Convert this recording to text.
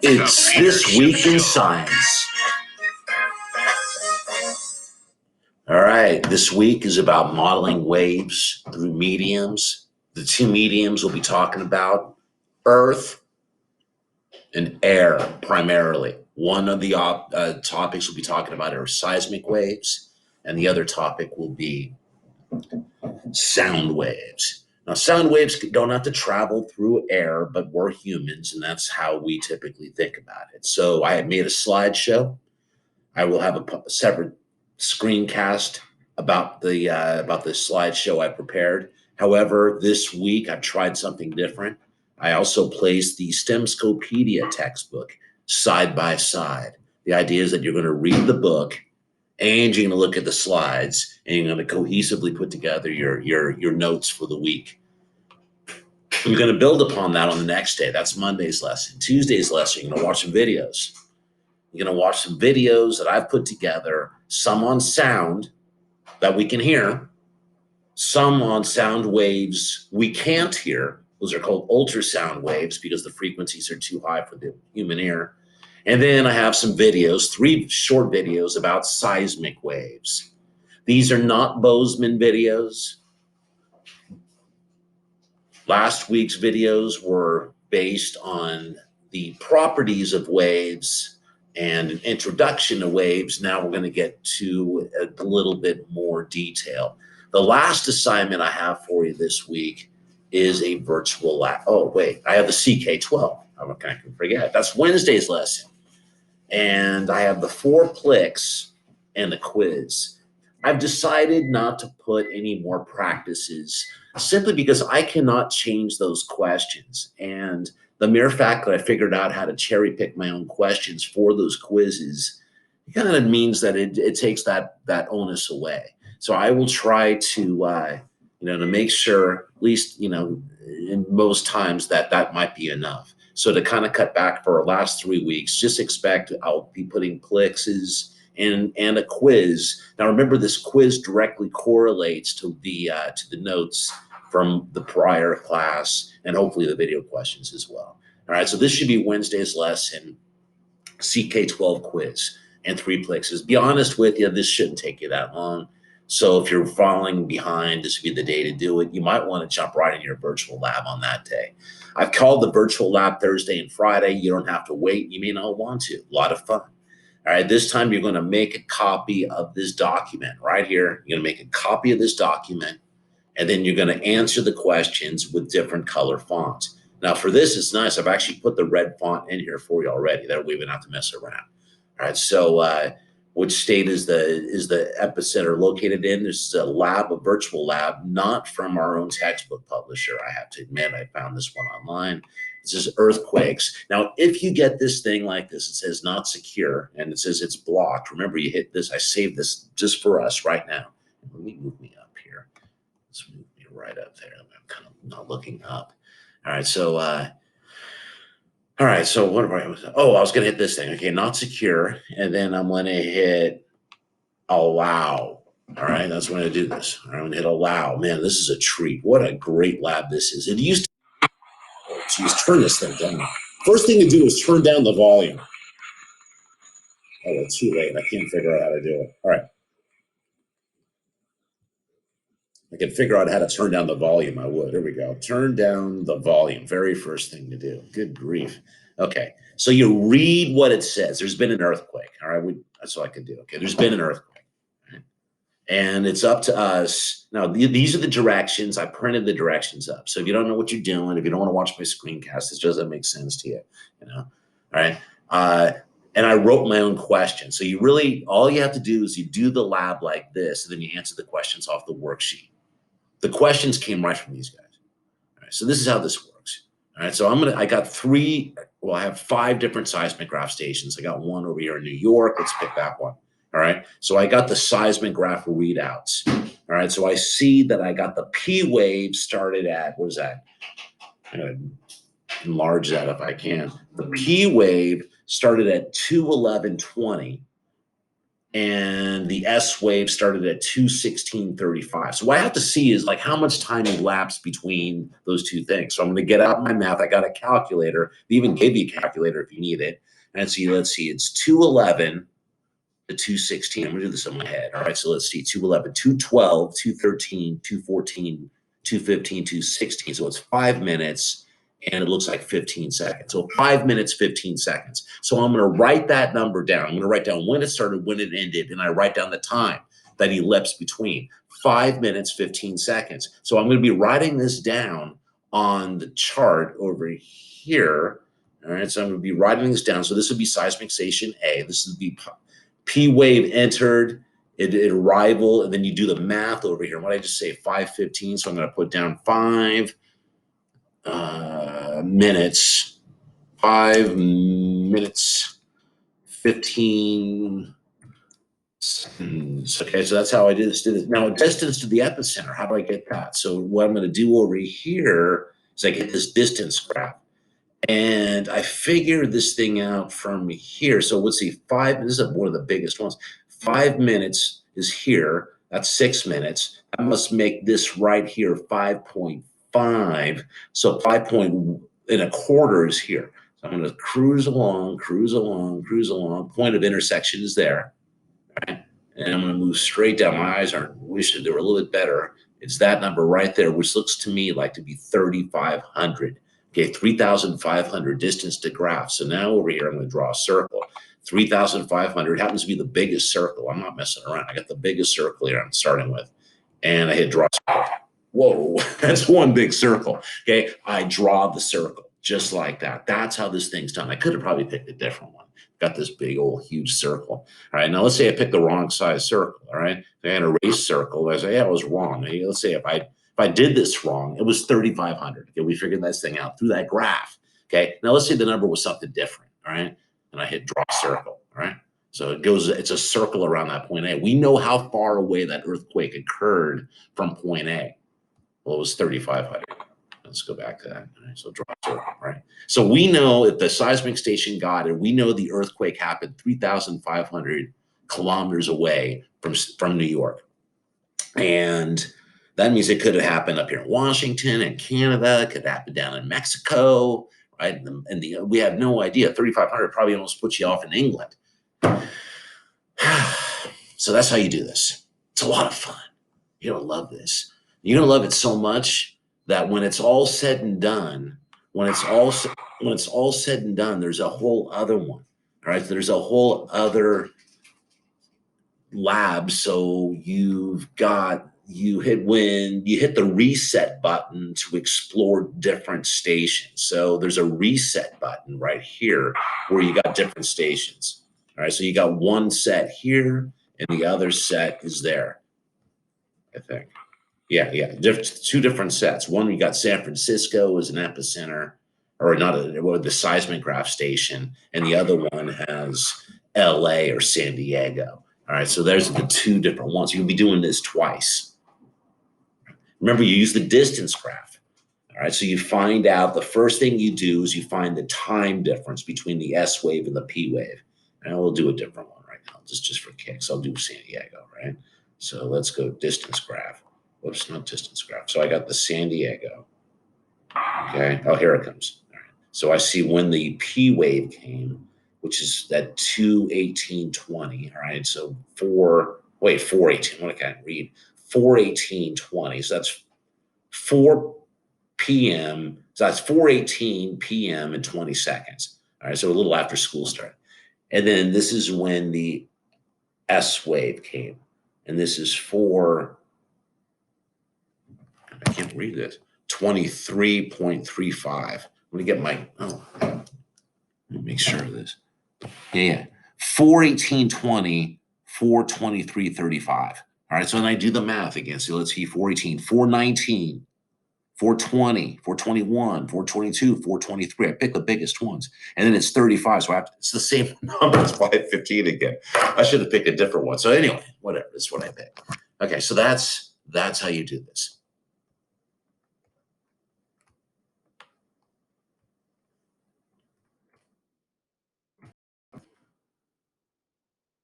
It's This Week in Science. All right, this week is about modeling waves through mediums. The two mediums we'll be talking about, Earth and air primarily. One of the topics we'll be talking about are seismic waves, and the other topic will be sound waves. Now, sound waves don't have to travel through air, but we're humans, and that's how we typically think about it. So I have made a slideshow. I will have a separate screencast about the slideshow I prepared. However, this week I've tried something different. I also placed the STEMscopedia textbook side by side. The idea is that you're going to read the book and you're going to look at the slides and you're going to cohesively put together your notes for the week. You're going to build upon that on the next day. That's Monday's lesson. Tuesday's lesson, you're going to watch some videos. You're going to watch some videos that I've put together, some on sound that we can hear, some on sound waves we can't hear. Those are called ultrasound waves because the frequencies are too high for the human ear. And then I have some videos, 3 short videos about seismic waves. These are not Bozeman videos. Last week's videos were based on the properties of waves and an introduction to waves. Now we're going to get to a little bit more detail. The last assignment I have for you this week is a virtual lab. Oh, wait, I have the CK12. I can forget. That's Wednesday's lesson. And I have the 4 Plix and the quiz. I've decided not to put any more practices simply because I cannot change those questions. And the mere fact that I figured out how to cherry pick my own questions for those quizzes kind of means that it takes that onus away. So I will try to to make sure, at least in most times, that might be enough. So to kind of cut back for our last 3 weeks, just expect I'll be putting Plixes and a quiz. Now remember, this quiz directly correlates to the notes from the prior class and hopefully the video questions as well. All right, so this should be Wednesday's lesson, CK12 quiz and 3 Plixes. Be honest with you, this shouldn't take you that long. So if you're falling behind, this would be the day to do it. You might want to jump right in your virtual lab on that day. I've called the virtual lab Thursday and Friday. You don't have to wait. You may not want to. A lot of fun. All right, this time you're going to make a copy of this document right here. You're going to make a copy of this document, and then you're going to answer the questions with different color fonts. Now for this, it's nice. I've actually put the red font in here for you already. That way we don't have to mess around. All right, so which state is the epicenter located in? This is a virtual lab, not from our own textbook publisher. I have to admit, I found this one online. This is earthquakes. Now, if you get this thing like this, it says not secure, and it says it's blocked. Remember, you hit this. I saved this just for us right now. Let me move me up here. Let's move me right up there. I'm kind of not looking up. All right, so what am I? Oh, I was going to hit this thing. Okay, not secure. And then I'm going to hit allow. All right, that's when I do this. All right, I'm going to hit allow. Man, this is a treat. What a great lab this is. It used to, oh, geez, turn this thing down. First thing to do is turn down the volume. Oh, well, too late. I can't figure out how to do it. All right. I could figure out how to turn down the volume, I would. Here we go. Turn down the volume. Very first thing to do. Good grief. Okay. So you read what it says. There's been an earthquake. All right. That's all I could do. Okay. There's been an earthquake. Right? And it's up to us. Now, these are the directions. I printed the directions up. So if you don't know what you're doing, if you don't want to watch my screencast, this doesn't make sense to you. All right. And I wrote my own question. So all you have to do is you do the lab like this, and then you answer the questions off the worksheet. The questions came right from these guys. All right, so this is how this works. All right, so I have 5 different seismograph stations. I got one over here in New York. Let's pick that one. All right, so I got the seismograph readouts. All right, so I see that I got the P wave started at, what is that? I'm going to enlarge that if I can. The P wave started at 211.20. and the S wave started at 2:16:35. So what I have to see is like how much time elapsed between those two things. So I'm going to get out my math. I got a calculator. They even gave you a calculator if you need it. And see, let's see, it's 2:11 to 2:16. I'm going to do this in my head. All right, so let's see, 2:11, 2:12, 2:13, 2:14, 2:15, 2:16. So it's 5 minutes and it looks like 15 seconds. So 5 minutes, 15 seconds. So I'm going to write that number down. I'm going to write down when it started, when it ended, and I write down the time that elapsed between 5 minutes, 15 seconds. So I'm going to be writing this down on the chart over here. All right, so I'm going to be writing this down. So this would be seismic station A. This would be P wave entered, it arrival, and then you do the math over here. What did I just say? 5:15. So I'm going to put down 5 minutes, 5 minutes, 15 seconds. Okay, so that's how I did this. Now, distance to the epicenter, how do I get that? So what I'm going to do over here is I get this distance graph. And I figured this thing out from here. So let's see, this is one of the biggest ones. 5 minutes is here. That's 6 minutes. I must make this right here 5.5. So 5.25 is here. So I'm going to cruise along, cruise along, cruise along. Point of intersection is there. Right? And I'm going to move straight down. My eyes aren't wishing they were a little bit better. It's that number right there, which looks to me like to be 3,500. Okay, 3,500 distance to graph. So now over here, I'm going to draw a circle. 3,500 happens to be the biggest circle. I'm not messing around. I got the biggest circle here I'm starting with. And I hit draw circle. Whoa, that's one big circle. Okay, I draw the circle just like that. That's how this thing's done. I could have probably picked a different one. Got this big old huge circle. All right, now let's say I picked the wrong size circle. All right, I had a race circle. I say, yeah, I was wrong. Let's say if I did this wrong, it was 3,500. Okay, we figured this thing out through that graph. Okay, now let's say the number was something different. All right, and I hit draw circle. All right, so it's a circle around that point A. We know how far away that earthquake occurred from point A. Well, it was 3,500. Let's go back to that. All right, so draw a circle, right? So we know if the seismic station got it, we know the earthquake happened 3,500 kilometers away from New York. And that means it could have happened up here in Washington and Canada. It could happen down in Mexico, right? And we have no idea. 3,500 probably almost puts you off in England. So that's how you do this. It's a lot of fun. You're going to love this. You're going to love it so much that when it's all said and done, when it's all said and done, there's a whole other one. All right, there's a whole other lab. So you hit the reset button to explore different stations. So there's a reset button right here where you got different stations. All right, so you got one set here and the other set is there, I think. Yeah. Two different sets. One, you got San Francisco as an epicenter, or the seismograph station, and the other one has LA or San Diego. All right, so there's the two different ones. You'll be doing this twice. Remember, you use the distance graph. All right, so you find out, the first thing you do is you find the time difference between the S wave and the P wave. And we'll do a different one right now, just for kicks. I'll do San Diego, right? So let's go distance graph. Whoops, not distance graph. So I got the San Diego. Okay. Oh, here it comes. All right. So I see when the P wave came, which is that 2:18:20. All right. So 4:18. What I can't read. 4:18:20. So that's 4 p.m. So that's 4:18 p.m. and 20 seconds. All right. So a little after school started. And then this is when the S wave came. And this is I can't read this. 23.35. I'm gonna get let me make sure of this. Yeah. 4:18:20, 4:23:35. All right, so then I do the math again. So let's see, 4:18, 4:19, 4:20, 4:21, 4:22, 4:23. I pick the biggest ones. And then it's 35. So it's the same number as 5:15 again. I should have picked a different one. So anyway, whatever. That's what I picked. Okay, so that's how you do this.